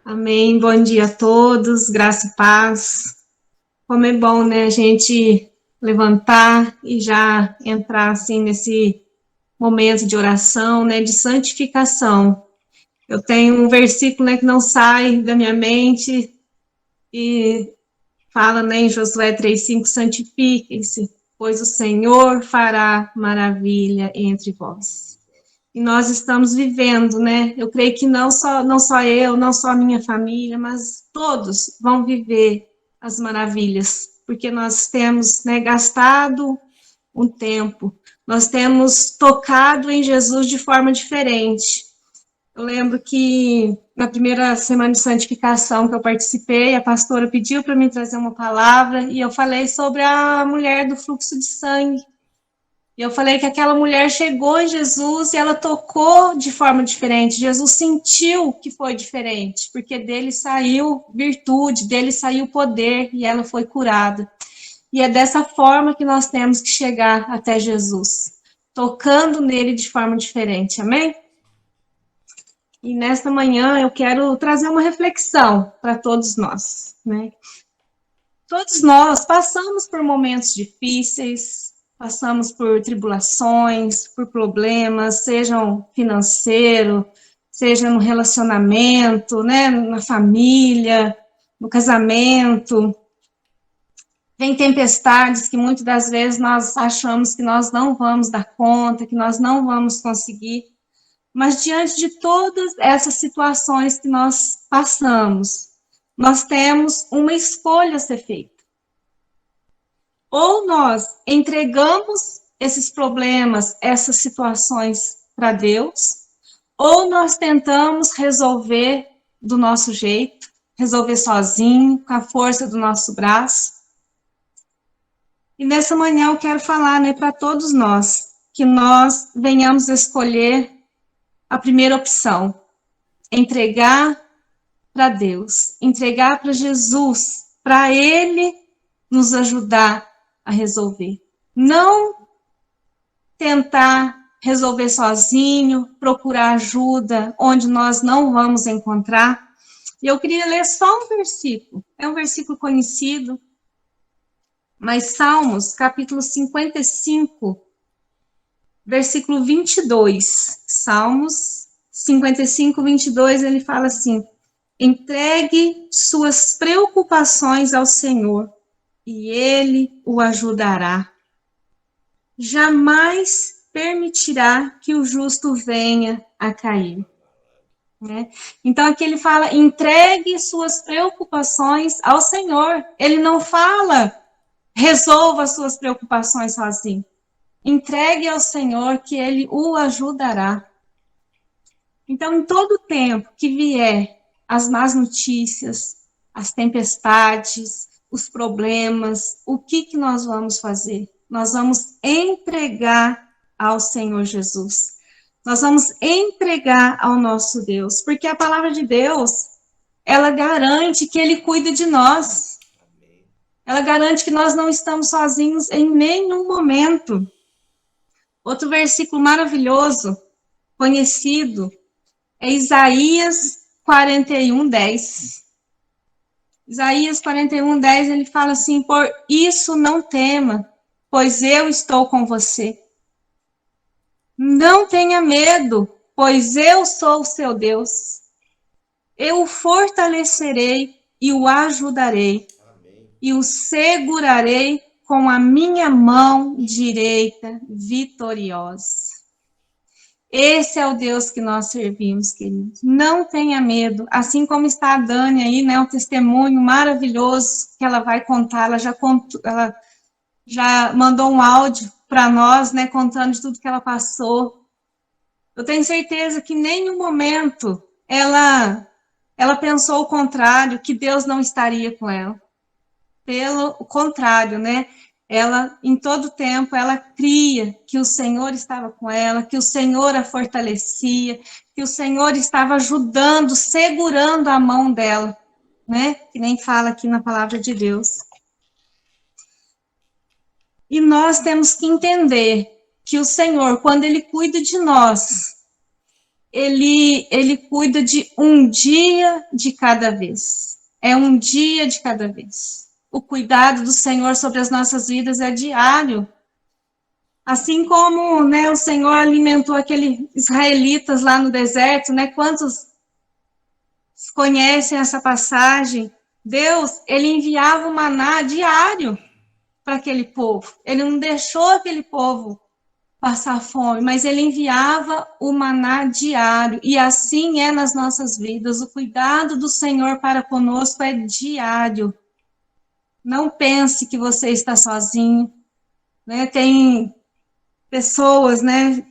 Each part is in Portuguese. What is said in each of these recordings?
Amém. Bom dia a todos, graça e paz. Como é bom, né, a gente levantar e já entrar assim nesse momento de oração, né, de santificação. Eu tenho um versículo, né, que não sai da minha mente e fala, né, em Josué 3:5, santifiquem-se, pois o Senhor fará maravilha entre vós. E nós estamos vivendo, né? Eu creio que não só eu, não só a minha família, mas todos vão viver as maravilhas, porque nós temos, né, gastado um tempo, nós temos tocado em Jesus de forma diferente. Eu lembro que na primeira semana de santificação que eu participei, a pastora pediu para mim trazer uma palavra e eu falei sobre a mulher do fluxo de sangue. E eu falei que aquela mulher chegou em Jesus e ela tocou de forma diferente. Jesus sentiu que foi diferente, porque dele saiu virtude, dele saiu poder e ela foi curada. E é dessa forma que nós temos que chegar até Jesus, tocando nele de forma diferente. Amém? E nesta manhã eu quero trazer uma reflexão para todos nós, né? Todos nós passamos por momentos difíceis, passamos por tribulações, por problemas, sejam financeiro, seja no relacionamento, né, na família, no casamento. Vem tempestades que muitas das vezes nós achamos que nós não vamos dar conta, que nós não vamos conseguir. Mas diante de todas essas situações que nós passamos, nós temos uma escolha a ser feita. Ou nós entregamos esses problemas, essas situações para Deus, ou nós tentamos resolver do nosso jeito, resolver sozinho, com a força do nosso braço. E nessa manhã eu quero falar, né, para todos nós, que nós venhamos escolher a primeira opção, entregar para Deus, entregar para Jesus, para Ele nos ajudar a resolver. Não tentar resolver sozinho, procurar ajuda onde nós não vamos encontrar. E eu queria ler só um versículo. É um versículo conhecido, mas Salmos, capítulo 55, versículo 22. Salmos 55, 22, ele fala assim: entregue suas preocupações ao Senhor e Ele o ajudará. Jamais permitirá que o justo venha a cair. Né? Então aqui ele fala, entregue suas preocupações ao Senhor. Ele não fala, resolva suas preocupações sozinho. Entregue ao Senhor que Ele o ajudará. Então, em todo tempo que vier as más notícias, as tempestades, os problemas, o que nós vamos fazer? Nós vamos entregar ao Senhor Jesus. Nós vamos entregar ao nosso Deus, porque a palavra de Deus, ela garante que Ele cuida de nós. Ela garante que nós não estamos sozinhos em nenhum momento. Outro versículo maravilhoso, conhecido, é Isaías 41:10. Isaías 41:10, ele fala assim: por isso não tema, pois eu estou com você. Não tenha medo, pois eu sou o seu Deus. Eu o fortalecerei e o ajudarei. Amém. E o segurarei com a minha mão direita vitoriosa. Esse é o Deus que nós servimos, queridos. Não tenha medo. Assim como está a Dani aí, né? Um testemunho maravilhoso que ela vai contar. Ela já mandou um áudio para nós, né? Contando de tudo que ela passou. Eu tenho certeza que em nenhum momento ela pensou o contrário, que Deus não estaria com ela. Pelo contrário, né? Ela, em todo tempo, ela cria que o Senhor estava com ela, que o Senhor a fortalecia, que o Senhor estava ajudando, segurando a mão dela, né? Que nem fala aqui na palavra de Deus. E nós temos que entender que o Senhor, quando Ele cuida de nós, ele cuida de um dia de cada vez. É um dia de cada vez. O cuidado do Senhor sobre as nossas vidas é diário. Assim como, né, o Senhor alimentou aqueles israelitas lá no deserto, né? Quantos conhecem essa passagem? Deus, ele enviava o maná diário para aquele povo. Ele não deixou aquele povo passar fome, mas ele enviava o maná diário. E assim é nas nossas vidas. O cuidado do Senhor para conosco é diário. Não pense que você está sozinho, né? Tem pessoas, né?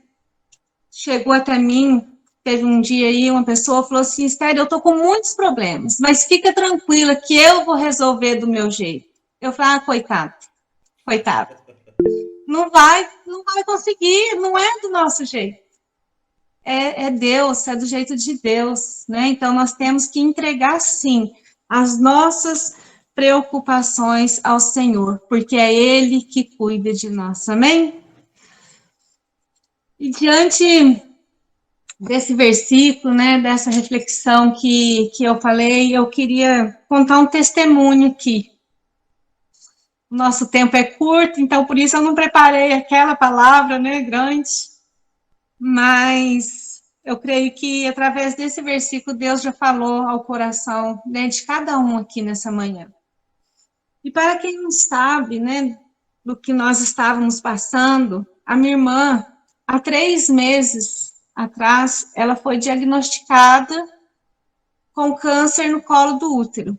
Chegou até mim, teve um dia aí, uma pessoa falou assim, Esther, eu tô com muitos problemas, mas fica tranquila que eu vou resolver do meu jeito. Eu falei, coitado. Não vai conseguir, não é do nosso jeito. É Deus, é do jeito de Deus, né? Então, nós temos que entregar, sim, as nossas preocupações ao Senhor, porque é Ele que cuida de nós, amém? E diante desse versículo, né, dessa reflexão que eu falei, eu queria contar um testemunho aqui. O nosso tempo é curto, então por isso eu não preparei aquela palavra, né, grande, mas eu creio que através desse versículo Deus já falou ao coração, né, de cada um aqui nessa manhã. E para quem não sabe, né, do que nós estávamos passando, a minha irmã, há 3 meses atrás, ela foi diagnosticada com câncer no colo do útero.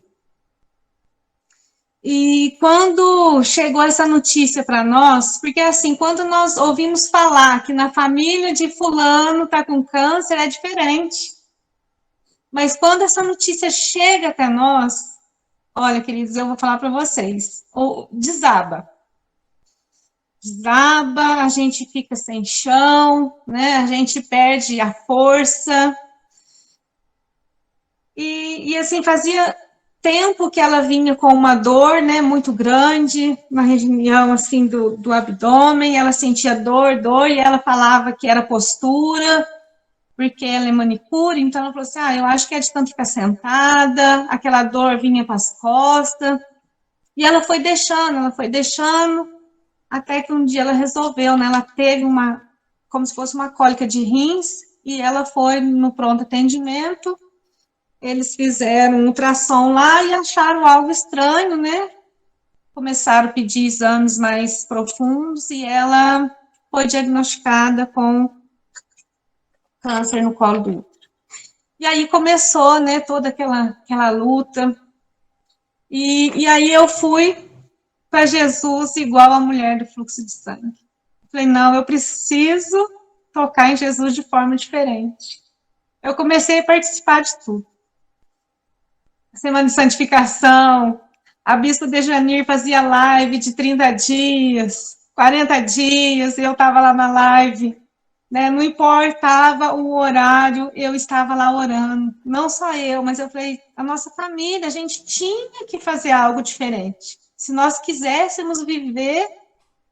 E quando chegou essa notícia para nós, porque assim, quando nós ouvimos falar que na família de fulano está com câncer, é diferente. Mas quando essa notícia chega até nós, olha, queridos, eu vou falar para vocês, desaba. Desaba, a gente fica sem chão, né? A gente perde a força. E assim, fazia tempo que ela vinha com uma dor, né, muito grande, na região, assim, do abdômen, ela sentia dor, e ela falava que era postura, porque ela é manicure, então ela falou assim, eu acho que é de tanto ficar sentada, aquela dor vinha para as costas, e ela foi deixando, até que um dia ela resolveu, né, ela teve como se fosse uma cólica de rins, e ela foi no pronto atendimento, eles fizeram um ultrassom lá e acharam algo estranho, né? Começaram a pedir exames mais profundos e ela foi diagnosticada com câncer no colo do útero. E aí começou, né, toda aquela luta. E aí eu fui para Jesus igual a mulher do fluxo de sangue. Falei, não, eu preciso tocar em Jesus de forma diferente. Eu comecei a participar de tudo. Semana de santificação, a Bispo Dejanir fazia live de 30 dias, 40 dias, e eu estava lá na live, né? Não importava o horário, eu estava lá orando. Não só eu, mas eu falei, a nossa família, a gente tinha que fazer algo diferente. Se nós quiséssemos viver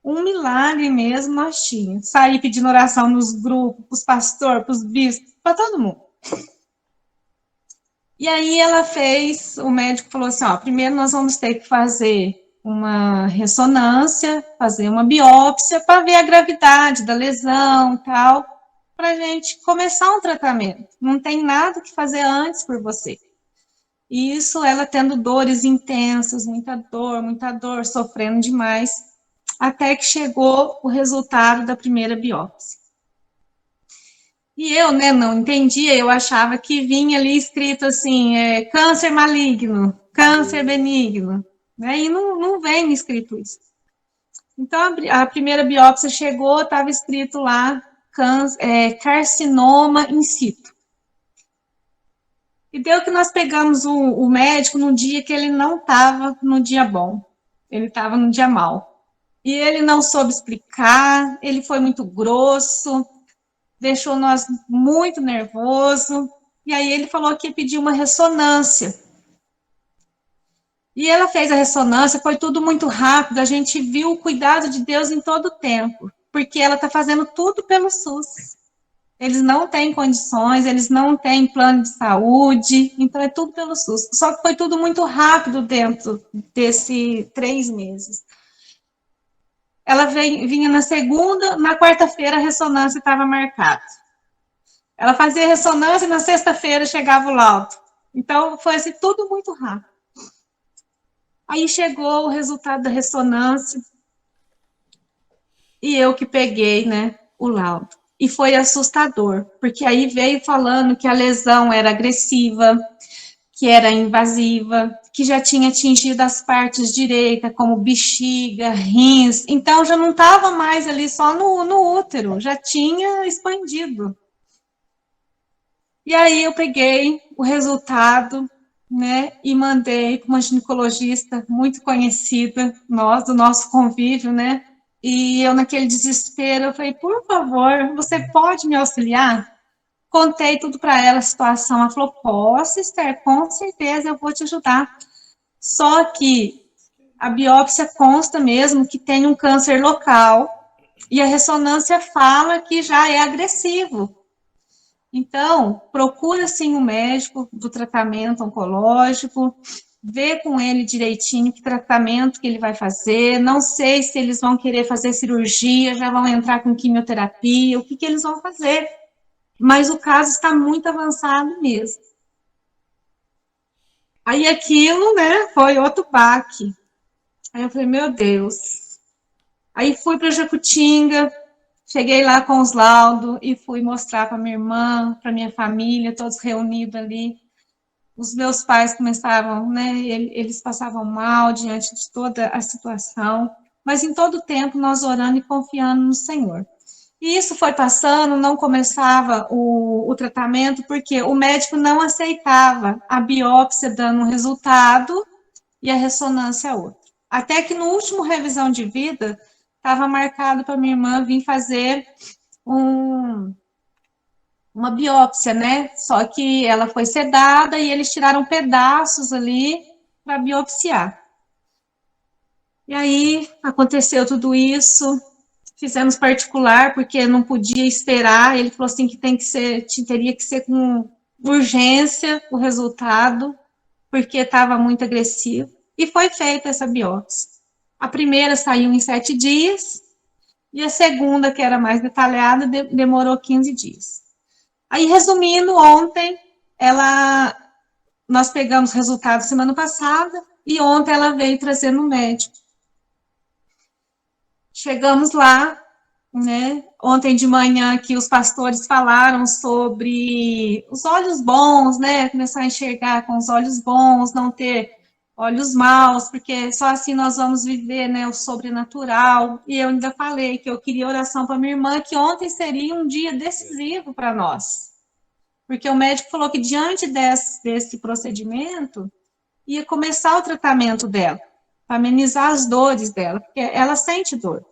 um milagre mesmo, nós tínhamos. Sair pedindo oração nos grupos, para os pastores, para os bispos, para todo mundo. E aí o médico falou assim, primeiro nós vamos ter que fazer uma ressonância, fazer uma biópsia para ver a gravidade da lesão e tal, para a gente começar um tratamento. Não tem nada que fazer antes por você. E isso, ela tendo dores intensas, muita dor, sofrendo demais, até que chegou o resultado da primeira biópsia. E eu, né, não entendia, eu achava que vinha ali escrito assim, câncer maligno, câncer benigno, né, e não vem escrito isso. Então, a primeira biópsia chegou, estava escrito lá, carcinoma in situ. E deu que nós pegamos o médico num dia que ele não estava no dia bom, ele estava no dia mau. E ele não soube explicar, ele foi muito grosso, deixou nós muito nervoso, e aí ele falou que ia pedir uma ressonância. E ela fez a ressonância, foi tudo muito rápido, a gente viu o cuidado de Deus em todo o tempo, porque ela está fazendo tudo pelo SUS. Eles não têm condições, eles não têm plano de saúde, então é tudo pelo SUS. Só que foi tudo muito rápido dentro desses 3 meses. Ela vinha na segunda, na quarta-feira a ressonância estava marcada. Ela fazia ressonância e na sexta-feira chegava o laudo. Então foi assim, tudo muito rápido. Aí chegou o resultado da ressonância e eu que peguei, né, o laudo. E foi assustador, porque aí veio falando que a lesão era agressiva, que era invasiva, que já tinha atingido as partes direitas, como bexiga, rins. Então já não estava mais ali só no útero, já tinha expandido. E aí eu peguei o resultado, né, e mandei para uma ginecologista muito conhecida, do nosso convívio, né, e eu naquele desespero, eu falei, por favor, você pode me auxiliar? Contei tudo para ela, a situação, ela falou, posso, Esther, com certeza eu vou te ajudar. Só que a biópsia consta mesmo que tem um câncer local, e a ressonância fala que já é agressivo. Então, procura sim o médico do tratamento oncológico, vê com ele direitinho que tratamento que ele vai fazer. Não sei se eles vão querer fazer cirurgia, já vão entrar com quimioterapia, o que, que eles vão fazer. Mas o caso está muito avançado mesmo. Aí aquilo, né, foi outro baque. Aí eu falei, meu Deus. Aí fui para Jacutinga, cheguei lá com os laudos e fui mostrar para minha irmã, para minha família, todos reunidos ali. Os meus pais começavam, né, eles passavam mal diante de toda a situação, mas em todo o tempo nós orando e confiando no Senhor. E isso foi passando, não começava o tratamento, porque o médico não aceitava a biópsia dando um resultado e a ressonância outra. Até que no último revisão de vida, estava marcado para minha irmã vir fazer uma biópsia, né? Só que ela foi sedada e eles tiraram pedaços ali para biopsiar. E aí aconteceu tudo isso, fizemos particular porque não podia esperar. Ele falou assim que teria que ser com urgência o resultado, porque estava muito agressivo. E foi feita essa biópsia. A primeira saiu em 7 dias e a segunda, que era mais detalhada, demorou 15 dias. Aí, resumindo, ontem nós pegamos resultados semana passada e ontem ela veio trazer no médico. Chegamos lá, né? Ontem de manhã que os pastores falaram sobre os olhos bons, né? Começar a enxergar com os olhos bons, não ter olhos maus, porque só assim nós vamos viver, né, o sobrenatural. E eu ainda falei que eu queria oração para minha irmã, que ontem seria um dia decisivo para nós. Porque o médico falou que diante desse procedimento, ia começar o tratamento dela, para amenizar as dores dela, porque ela sente dor.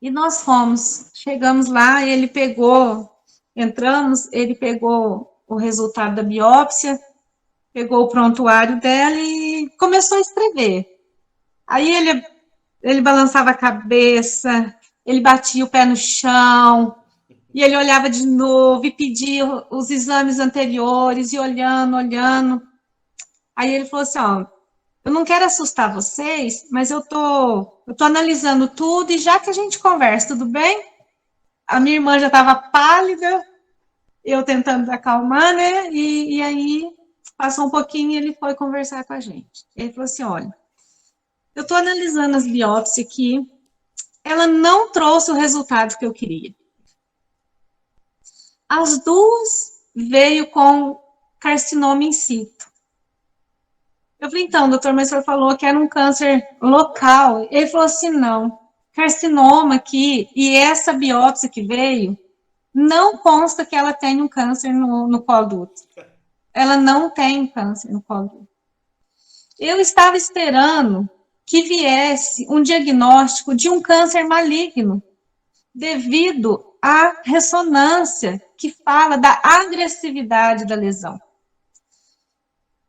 E nós chegamos lá, entramos, ele pegou o resultado da biópsia, pegou o prontuário dela e começou a escrever. Aí ele balançava a cabeça, ele batia o pé no chão, e ele olhava de novo e pedia os exames anteriores, e olhando. Aí ele falou assim, ó, eu não quero assustar vocês, mas eu tô analisando tudo, e já que a gente conversa, tudo bem? A minha irmã já estava pálida, eu tentando acalmar, né? E aí passou um pouquinho e ele foi conversar com a gente. Ele falou assim, olha, eu estou analisando as biópsias aqui, ela não trouxe o resultado que eu queria. As duas veio com carcinoma in situ. Eu falei, então, doutor, mas o senhor falou que era um câncer local. Ele falou assim, não, carcinoma aqui, e essa biópsia que veio, não consta que ela tem um câncer no colo do útero. Ela não tem câncer no colo do útero. Eu estava esperando que viesse um diagnóstico de um câncer maligno, devido à ressonância que fala da agressividade da lesão.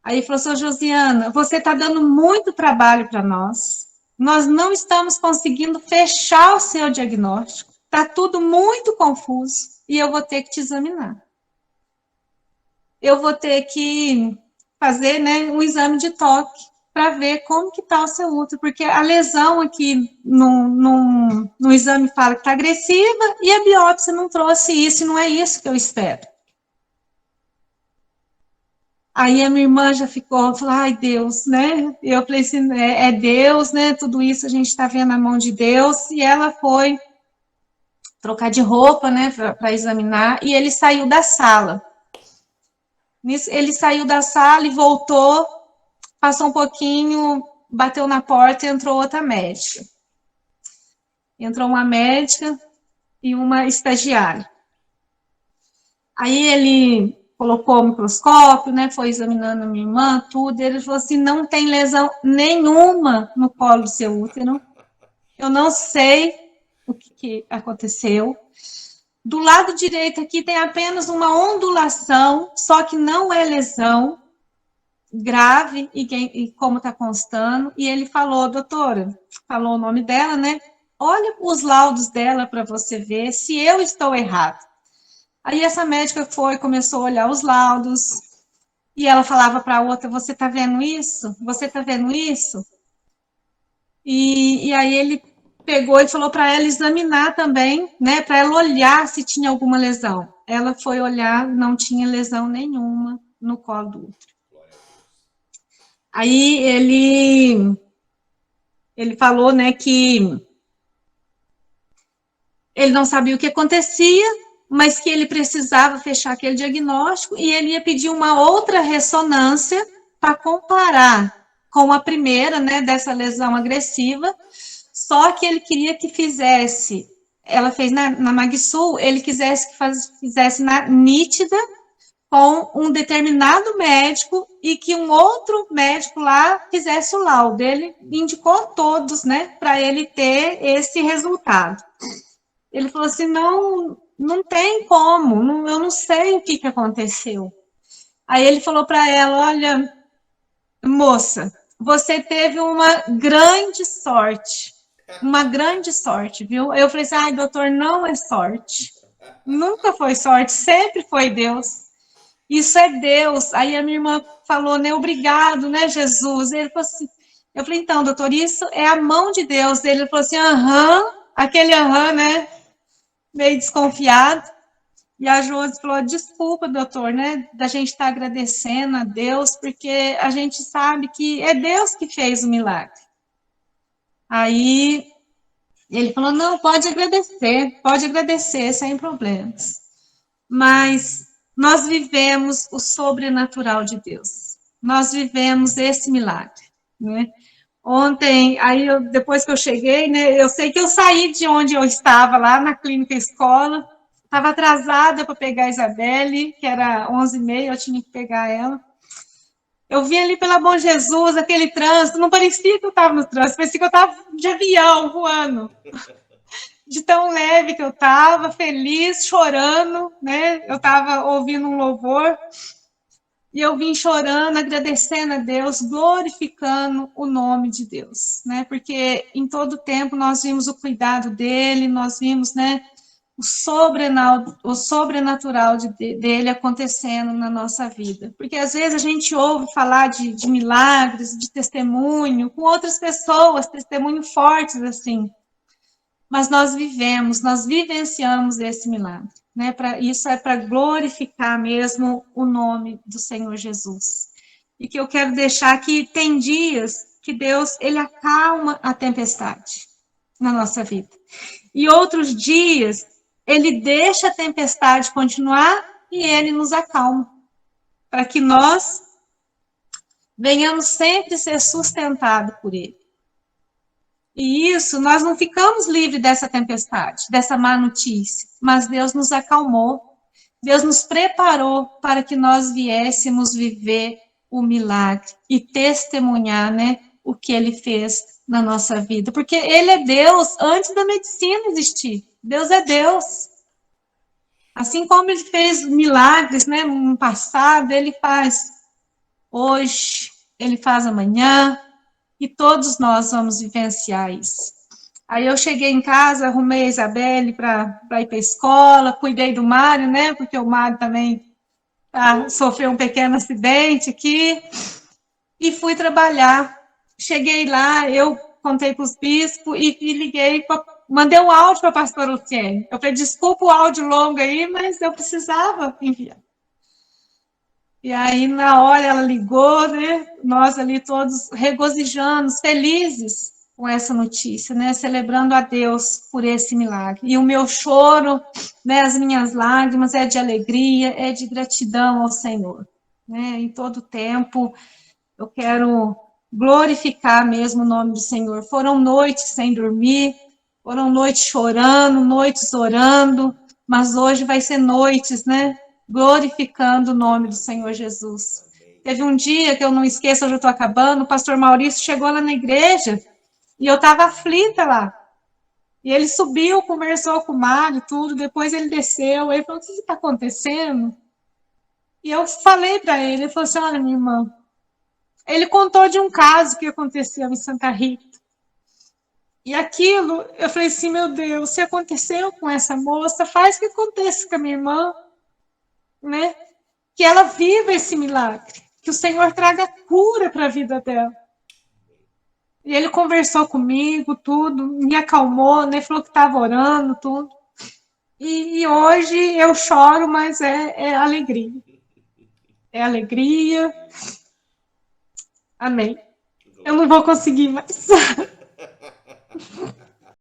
Aí falou, senhor Josiana, você está dando muito trabalho para nós. Nós não estamos conseguindo fechar o seu diagnóstico. Está tudo muito confuso. e eu vou ter que te examinar. Eu vou ter que fazer, né, um exame de toque para ver como que está o seu útero, porque a lesão aqui no exame fala que está agressiva e a biópsia não trouxe isso, e não é isso que eu espero. Aí a minha irmã já falou, ai Deus, né? Eu falei assim, é Deus, né? Tudo isso a gente está vendo na mão de Deus. E ela foi trocar de roupa, né, para examinar, e ele saiu da sala. Ele saiu da sala e voltou, passou um pouquinho, bateu na porta e entrou outra médica. Entrou uma médica e uma estagiária. Aí ele colocou o microscópio, né, foi examinando a minha irmã, tudo, e ele falou assim, não tem lesão nenhuma no colo do seu útero, eu não sei o que aconteceu. Do lado direito aqui tem apenas uma ondulação, só que não é lesão grave, e como está constando, e ele falou, doutora, falou o nome dela, né, olha os laudos dela para você ver se eu estou errado. Aí essa médica começou a olhar os laudos, e ela falava para a outra, você está vendo isso? Você está vendo isso? E aí ele pegou e falou para ela examinar também, né, para ela olhar se tinha alguma lesão. Ela foi olhar, não tinha lesão nenhuma no colo do útero. Aí ele falou, né, que ele não sabia o que acontecia, mas que ele precisava fechar aquele diagnóstico e ele ia pedir uma outra ressonância para comparar com a primeira, né, dessa lesão agressiva, só que ele queria que fizesse, ela fez na Magsul, ele quisesse que fizesse na nítida, com um determinado médico e que um outro médico lá fizesse o laudo. Ele indicou todos, né, para ele ter esse resultado. Ele falou assim, não tem como, eu não sei o que aconteceu. Aí ele falou para ela, olha, moça, você teve uma grande sorte, viu? Eu falei assim, ai, doutor, não é sorte. Nunca foi sorte, sempre foi Deus. Isso é Deus. Aí a minha irmã falou, né, obrigado, né, Jesus. Ele falou assim, eu falei, então, doutor, isso é a mão de Deus. Ele falou assim, aham, aquele aham, né, meio desconfiado. E a Josi falou, desculpa, doutor, né, da gente estar agradecendo a Deus, porque a gente sabe que é Deus que fez o milagre. Aí ele falou, não, pode agradecer, sem problemas. Mas nós vivemos o sobrenatural de Deus. Nós vivemos esse milagre, né? Ontem, aí depois que eu cheguei, né, eu sei que eu saí de onde eu estava, lá na clínica escola, estava atrasada para pegar a Isabelle, que era 11h30, eu tinha que pegar ela. Eu vim ali pela Bom Jesus, aquele trânsito, não parecia que eu estava no trânsito, parecia que eu estava de avião, voando. De tão leve que eu estava, feliz, chorando, né? Eu estava ouvindo um louvor e eu vim chorando, agradecendo a Deus, glorificando o nome de Deus, né? Porque em todo tempo nós vimos o cuidado dele, nós vimos, né, o sobrenatural dele acontecendo na nossa vida. Porque às vezes a gente ouve falar de milagres, de testemunho, com outras pessoas, testemunho fortes assim. Mas nós vivenciamos esse milagre, né? Isso é para glorificar mesmo o nome do Senhor Jesus. E que eu quero deixar que tem dias que Deus, ele acalma a tempestade na nossa vida. E outros dias, ele deixa a tempestade continuar e ele nos acalma, para que nós venhamos sempre ser sustentados por ele. E isso, nós não ficamos livres dessa tempestade, dessa má notícia, mas Deus nos acalmou, Deus nos preparou para que nós viéssemos viver o milagre e testemunhar, né, o que Ele fez na nossa vida. Porque Ele é Deus antes da medicina existir. Deus é Deus. Assim como Ele fez milagres, né, no passado, Ele faz hoje, Ele faz amanhã, e todos nós vamos vivenciar isso. Aí eu cheguei em casa, arrumei a Isabelle para ir para a escola, cuidei do Mário, né? Porque o Mário também sofreu um pequeno acidente aqui, e fui trabalhar. Cheguei lá, eu contei para os bispos e liguei, mandei um áudio para a pastora Luciene. Eu falei, desculpa o áudio longo aí, mas eu precisava enviar. E aí, na hora, ela ligou, né? Nós ali todos regozijando, felizes com essa notícia, né? Celebrando a Deus por esse milagre. E o meu choro, né? As minhas lágrimas é de alegria, é de gratidão ao Senhor, né? Em todo tempo, eu quero glorificar mesmo o nome do Senhor. Foram noites sem dormir, foram noites chorando, noites orando, mas hoje vai ser noites, né? Glorificando o nome do Senhor Jesus. Teve um dia que eu não esqueço, hoje eu estou acabando, o pastor Maurício chegou lá na igreja e eu estava aflita lá. E ele subiu, conversou com o Mário, tudo, depois ele desceu, ele falou, o que está acontecendo? E eu falei para ele, ele falou assim, olha, minha irmã, ele contou de um caso que aconteceu em Santa Rita. E aquilo, eu falei assim, meu Deus, se aconteceu com essa moça, faz que aconteça com a minha irmã, né? Que ela viva esse milagre, que o Senhor traga cura para a vida dela. E ele conversou comigo, tudo, me acalmou, né? Falou que estava orando, tudo. E hoje eu choro, mas é alegria. É alegria. Amém. Eu não vou conseguir mais.